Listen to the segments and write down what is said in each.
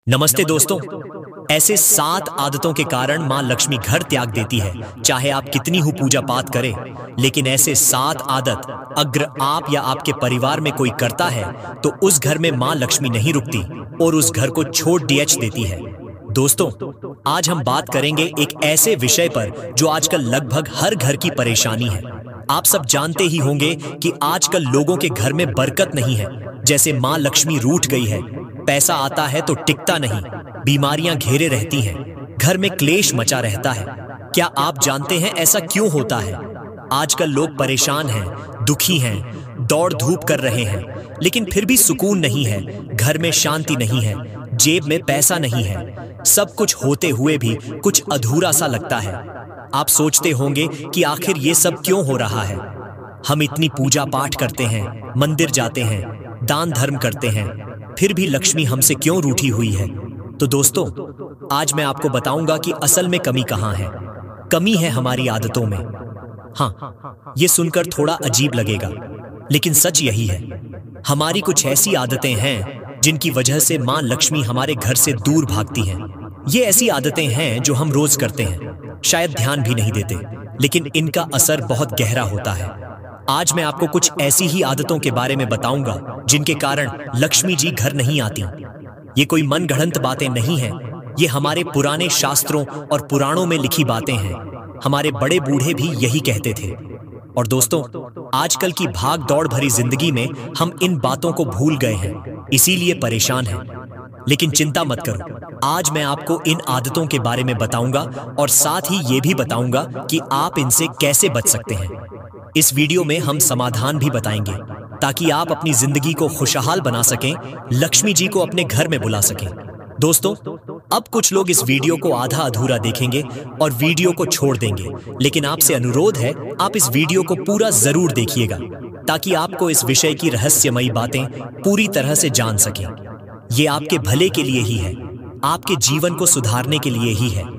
नमस्ते दोस्तों। ऐसे 7 आदतों के कारण मां लक्ष्मी घर त्याग देती है, चाहे आप कितनी ही पूजा पाठ करें। लेकिन ऐसे 7 आदत अगर आप या आपके परिवार में कोई करता है तो उस घर में मां लक्ष्मी नहीं रुकती और उस घर को छोड़ देती है। दोस्तों, आज हम बात करेंगे एक ऐसे विषय पर जो आजकल लगभग हर घर की परेशानी है। आप सब जानते ही होंगे कि आजकल लोगों के घर में बरकत नहीं है, जैसे मां लक्ष्मी रूठ गई है। पैसा आता है तो टिकता नहीं, बीमारियां घेरे रहती हैं, घर में क्लेश मचा रहता है। क्या आप जानते हैं ऐसा क्यों होता है? आजकल लोग परेशान हैं, दुखी हैं, दौड़ धूप कर रहे हैं, लेकिन फिर भी सुकून नहीं है, घर में शांति नहीं है, जेब में पैसा नहीं है। सब कुछ होते हुए भी कुछ अधूरा सा लगता है। आप सोचते होंगे कि आखिर ये सब क्यों हो रहा है। हम इतनी पूजा पाठ करते हैं, मंदिर जाते हैं, दान धर्म करते हैं, फिर भी लक्ष्मी हमसे क्यों रूठी हुई है? तो दोस्तों, आज मैं आपको बताऊंगा कि असल में कमी कहां है। कमी है हमारी आदतों में। हाँ, ये सुनकर थोड़ा अजीब लगेगा, लेकिन सच यही है। हमारी कुछ ऐसी आदतें हैं जिनकी वजह से मां लक्ष्मी हमारे घर से दूर भागती हैं। ये ऐसी आदतें हैं जो हम रोज करते हैं, शायद ध्यान भी नहीं देते, लेकिन इनका असर बहुत गहरा होता है। आज मैं आपको कुछ ऐसी ही आदतों के बारे में बताऊंगा जिनके कारण लक्ष्मी जी घर नहीं आती। ये कोई मनगढ़ंत बातें नहीं हैं, ये हमारे पुराने शास्त्रों और पुराणों में लिखी बातें हैं। हमारे बड़े बूढ़े भी यही कहते थे। और दोस्तों, आजकल की भाग दौड़ भरी जिंदगी में हम इन बातों को भूल गए हैं, इसीलिए परेशान हैं। लेकिन चिंता मत करो, आज मैं आपको इन आदतों के बारे में बताऊंगा और साथ ही ये भी बताऊंगा कि आप इनसे कैसे बच सकते हैं। इस वीडियो में हम समाधान भी बताएंगे ताकि आप अपनी जिंदगी को खुशहाल बना सकें, लक्ष्मी जी को अपने घर में बुला सकें। दोस्तों, अब कुछ लोग इस वीडियो को आधा अधूरा देखेंगे और वीडियो को छोड़ देंगे, लेकिन आपसे अनुरोध है आप इस वीडियो को पूरा जरूर देखिएगा ताकि आपको इस विषय की रहस्यमयी बातें पूरी तरह से जान सकें। ये आपके भले के लिए ही है, आपके जीवन को सुधारने के लिए ही है।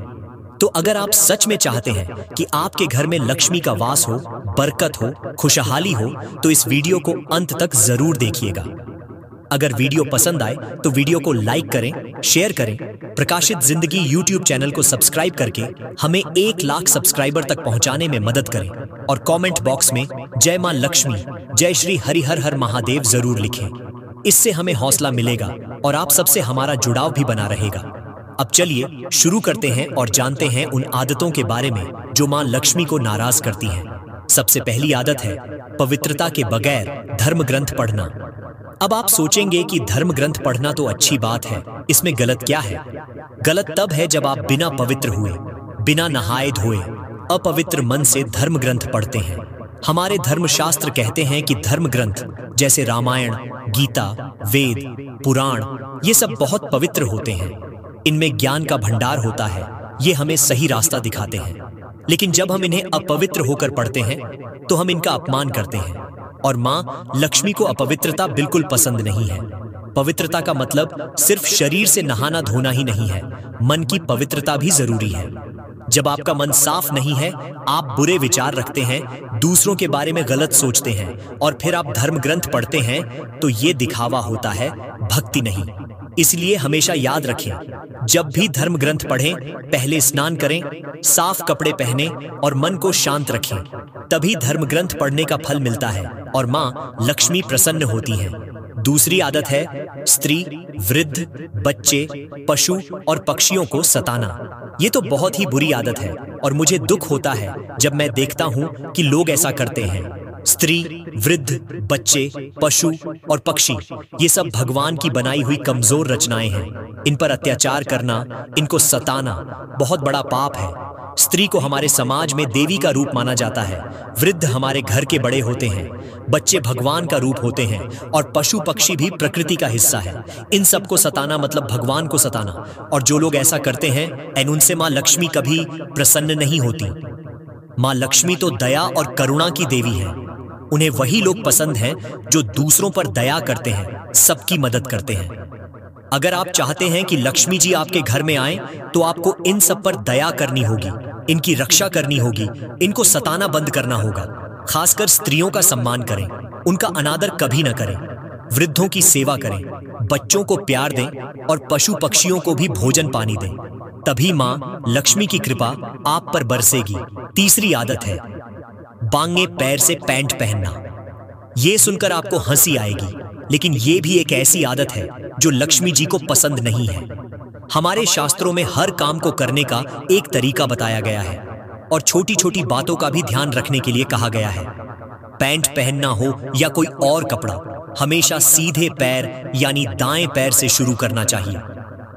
तो अगर आप सच में चाहते हैं कि आपके घर में लक्ष्मी का वास हो, बरकत हो, खुशहाली हो, तो इस वीडियो को अंत तक जरूर देखिएगा। अगर वीडियो पसंद आए तो वीडियो को लाइक करें, शेयर करें। प्रकाशित जिंदगी यूट्यूब चैनल को सब्सक्राइब करके हमें 1 लाख सब्सक्राइबर तक पहुंचाने में मदद करें और कमेंट बॉक्स में जय मां लक्ष्मी, जय श्री हरिहर हर महादेव जरूर लिखें। इससे हमें हौसला मिलेगा और आप सबसे हमारा जुड़ाव भी बना रहेगा। अब चलिए शुरू करते हैं और जानते हैं उन आदतों के बारे में जो मां लक्ष्मी को नाराज करती हैं। सबसे पहली आदत है पवित्रता के बगैर धर्म ग्रंथ पढ़ना। अब आप सोचेंगे कि धर्म ग्रंथ पढ़ना तो अच्छी बात है, इसमें गलत क्या है? गलत तब है जब आप बिना पवित्र हुए, बिना नहाए धोए, अपवित्र मन से धर्म ग्रंथ पढ़ते हैं। हमारे धर्मशास्त्र कहते हैं कि धर्म ग्रंथ जैसे रामायण, गीता, वेद, पुराण, ये सब बहुत पवित्र होते हैं। इनमें ज्ञान का भंडार होता है, ये हमें सही रास्ता दिखाते हैं। लेकिन जब हम इन्हें अपवित्र होकर पढ़ते हैं तो हम इनका अपमान करते हैं। और मां लक्ष्मी को अपवित्रता बिल्कुल पसंद नहीं है। पवित्रता का मतलब सिर्फ शरीर से नहाना धोना ही नहीं है, मन की पवित्रता भी जरूरी है। जब आपका मन साफ नहीं है, आप बुरे विचार रखते हैं, दूसरों के बारे में गलत सोचते हैं और फिर आप धर्म ग्रंथ पढ़ते हैं, तो ये दिखावा होता है, भक्ति नहीं। इसलिए हमेशा याद रखें, जब भी धर्म ग्रंथ पढ़ें, पहले स्नान करें, साफ कपड़े पहनें और मन को शांत रखें। तभी धर्म ग्रंथ पढ़ने का फल मिलता है और मां लक्ष्मी प्रसन्न होती हैं। दूसरी आदत है स्त्री, वृद्ध, बच्चे, पशु और पक्षियों को सताना। ये तो बहुत ही बुरी आदत है और मुझे दुख होता है जब मैं देखता हूं कि लोग ऐसा करते हैं। स्त्री, वृद्ध, बच्चे, पशु और पक्षी, ये सब भगवान की बनाई हुई कमजोर रचनाएं हैं। इन पर अत्याचार करना, इनको सताना बहुत बड़ा पाप है। स्त्री को हमारे समाज में देवी का रूप माना जाता है, वृद्ध हमारे घर के बड़े होते हैं, बच्चे भगवान का रूप होते हैं और पशु पक्षी भी प्रकृति का हिस्सा है। इन सबको सताना मतलब भगवान को सताना। और जो लोग ऐसा करते हैं उनसे मां लक्ष्मी कभी प्रसन्न नहीं होती। मां लक्ष्मी तो दया और करुणा की देवी है। उन्हें वही लोग पसंद हैं जो दूसरों पर दया करते हैं, सबकी मदद करते हैं। अगर आप चाहते हैं कि लक्ष्मी जी आपके घर में आएं, तो आपको इन सब पर दया करनी होगी, इनकी रक्षा करनी होगी, इनको सताना बंद करना होगा। खासकर स्त्रियों का सम्मान करें, उनका अनादर कभी न करें। वृद्धों की सेवा करें, बच्चों को प्यार दें और पशु पक्षियों को भी भोजन पानी दें, तभी माँ लक्ष्मी की कृपा आप पर बरसेगी। तीसरी आदत है बांगे पैर से पैंट पहनना। ये सुनकर आपको हंसी आएगी, लेकिन ये भी एक ऐसी आदत है जो लक्ष्मी जी को पसंद नहीं है। हमारे शास्त्रों में हर काम को करने का एक तरीका बताया गया है और छोटी छोटी बातों का भी ध्यान रखने के लिए कहा गया है। पैंट पहनना हो या कोई और कपड़ा, हमेशा सीधे पैर यानी दाएं पैर से शुरू करना चाहिए।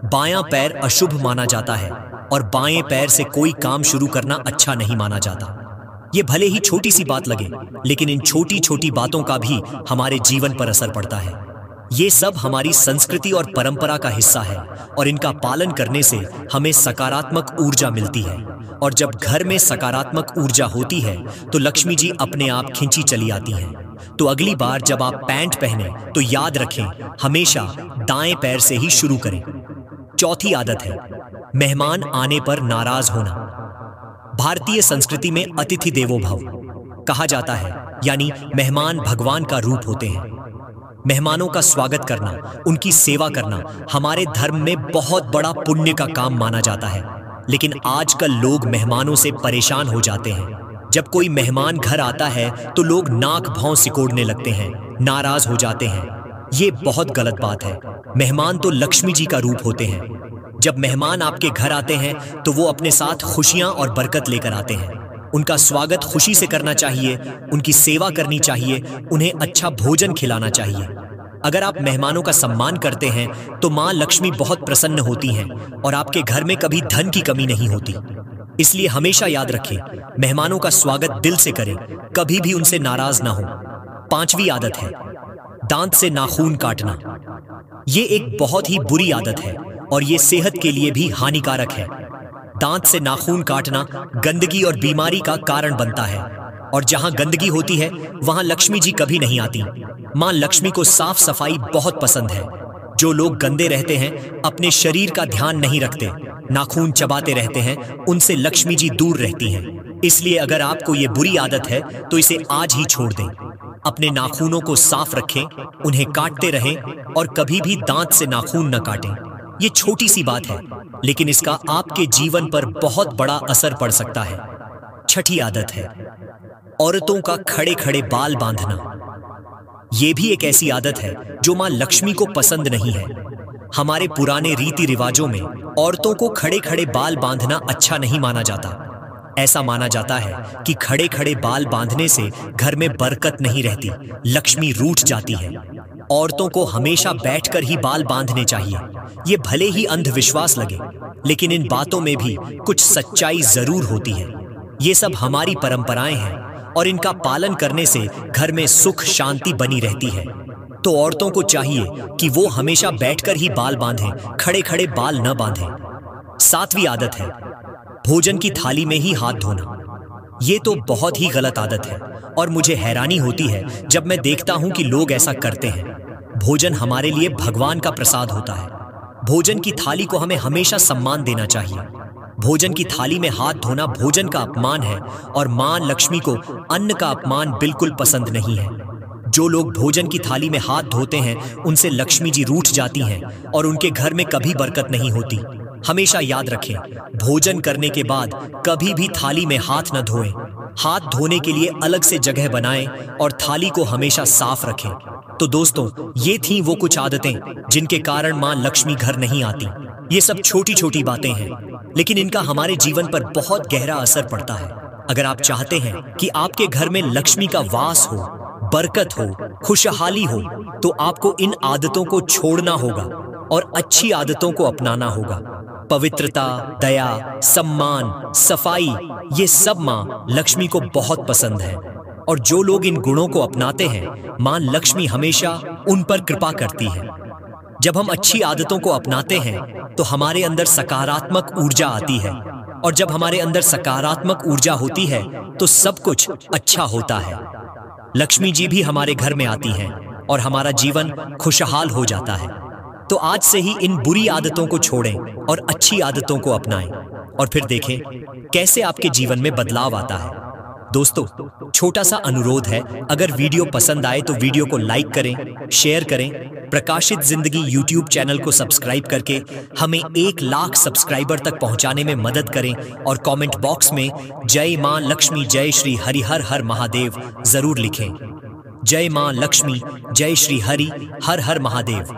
बायां पैर अशुभ माना जाता है और बाएं पैर से कोई काम शुरू करना अच्छा नहीं माना जाता। ये भले ही छोटी सी बात लगे, लेकिन इन छोटी छोटी बातों का भी हमारे जीवन पर असर पड़ता है। ये सब हमारी संस्कृति और परंपरा का हिस्सा है और इनका पालन करने से हमें सकारात्मक ऊर्जा मिलती है। और जब घर में सकारात्मक ऊर्जा होती है तो लक्ष्मी जी अपने आप खिंची चली आती हैं। तो अगली बार जब आप पैंट पहने तो याद रखें, हमेशा दाएं पैर से ही शुरू करें। चौथी आदत है मेहमान आने पर नाराज होना। भारतीय संस्कृति में अतिथि देवो भव कहा जाता है, यानी मेहमान भगवान का रूप होते हैं। मेहमानों का स्वागत करना, उनकी सेवा करना हमारे धर्म में बहुत बड़ा पुण्य का काम माना जाता है। लेकिन आजकल लोग मेहमानों से परेशान हो जाते हैं। जब कोई मेहमान घर आता है तो लोग नाक भौं सिकोड़ने लगते हैं, नाराज हो जाते हैं। ये बहुत गलत बात है। मेहमान तो लक्ष्मी जी का रूप होते हैं। जब मेहमान आपके घर आते हैं तो वो अपने साथ खुशियां और बरकत लेकर आते हैं। उनका स्वागत खुशी से करना चाहिए, उनकी सेवा करनी चाहिए, उन्हें अच्छा भोजन खिलाना चाहिए। अगर आप मेहमानों का सम्मान करते हैं तो माँ लक्ष्मी बहुत प्रसन्न होती हैं और आपके घर में कभी धन की कमी नहीं होती। इसलिए हमेशा याद रखें, मेहमानों का स्वागत दिल से करें, कभी भी उनसे नाराज ना हो। पांचवी आदत है दांत से नाखून काटना। ये एक बहुत ही बुरी आदत है और ये सेहत के लिए भी हानिकारक है। दांत से नाखून काटना गंदगी और बीमारी का कारण बनता है और जहां गंदगी होती है वहां लक्ष्मी जी कभी नहीं आती। मां लक्ष्मी को साफ सफाई बहुत पसंद है। जो लोग गंदे रहते हैं, अपने शरीर का ध्यान नहीं रखते, नाखून चबाते रहते हैं, उनसे लक्ष्मी जी दूर रहती हैं। इसलिए अगर आपको ये बुरी आदत है तो इसे आज ही छोड़ दें। अपने नाखूनों को साफ रखें, उन्हें काटते रहें और कभी भी दांत से नाखून न काटें। ये छोटी सी बात है, लेकिन इसका आपके जीवन पर बहुत बड़ा असर पड़ सकता है। छठी आदत है औरतों का खड़े खड़े बाल बांधना। ये भी एक ऐसी आदत है जो मां लक्ष्मी को पसंद नहीं है। हमारे पुराने रीति रिवाजों में औरतों को खड़े खड़े बाल बांधना अच्छा नहीं माना जाता। ऐसा माना जाता है कि खड़े खड़े बाल बांधने से घर में बरकत नहीं रहती, लक्ष्मी रूठ जाती है। औरतों को हमेशा बैठकर ही बाल बांधने चाहिए। ये भले ही अंधविश्वास लगे, लेकिन इन बातों में भी कुछ सच्चाई जरूर होती है। ये सब हमारी परंपराएं हैं और इनका पालन करने से घर में सुख शांति बनी रहती है। तो औरतों को चाहिए कि वो हमेशा बैठकर ही बाल बांधें, खड़े खड़े बाल न बांधें। सातवीं आदत है भोजन की थाली में ही हाथ धोना। ये तो बहुत ही गलत आदत है और मुझे हैरानी होती है जब मैं देखता हूं कि लोग ऐसा करते हैं। भोजन हमारे लिए भगवान का प्रसाद होता है। भोजन की थाली को हमें हमेशा सम्मान देना चाहिए। भोजन की थाली में हाथ धोना भोजन का अपमान है और मां लक्ष्मी को अन्न का अपमान बिल्कुल पसंद नहीं है। जो लोग भोजन की थाली में हाथ धोते हैं उनसे लक्ष्मी जी रूठ जाती हैं और उनके घर में कभी बरकत नहीं होती। हमेशा याद रखें, भोजन करने के बाद कभी भी थाली में हाथ न धोएं। हाथ धोने के लिए अलग से जगह बनाएं और थाली को हमेशा साफ रखें। तो दोस्तों, ये थी वो कुछ आदतें जिनके कारण मां लक्ष्मी घर नहीं आती। ये सब छोटी छोटी बातें हैं, लेकिन इनका हमारे जीवन पर बहुत गहरा असर पड़ता है। अगर आप चाहते हैं कि आपके घर में लक्ष्मी का वास हो, बरकत हो, खुशहाली हो, तो आपको इन आदतों को छोड़ना होगा और अच्छी आदतों को अपनाना होगा। पवित्रता, दया, सम्मान, सफाई, ये सब मां लक्ष्मी को बहुत पसंद है और जो लोग इन गुणों को अपनाते हैं, मां लक्ष्मी हमेशा उन पर कृपा करती है। जब हम अच्छी आदतों को अपनाते हैं तो हमारे अंदर सकारात्मक ऊर्जा आती है और जब हमारे अंदर सकारात्मक ऊर्जा होती है तो सब कुछ अच्छा होता है। लक्ष्मी जी भी हमारे घर में आती हैं और हमारा जीवन खुशहाल हो जाता है। तो आज से ही इन बुरी आदतों को छोड़ें और अच्छी आदतों को अपनाएं और फिर देखें कैसे आपके जीवन में बदलाव आता है। दोस्तों, छोटा सा अनुरोध है, अगर वीडियो पसंद आए तो वीडियो को लाइक करें, शेयर करें प्रकाशित जिंदगी यूट्यूब चैनल को सब्सक्राइब करके हमें 1 लाख सब्सक्राइबर तक पहुंचाने में मदद करें और कमेंट बॉक्स में जय मां लक्ष्मी जय श्री हरि हर हर महादेव जरूर लिखें। जय मां लक्ष्मी जय श्री हरि हर हर महादेव।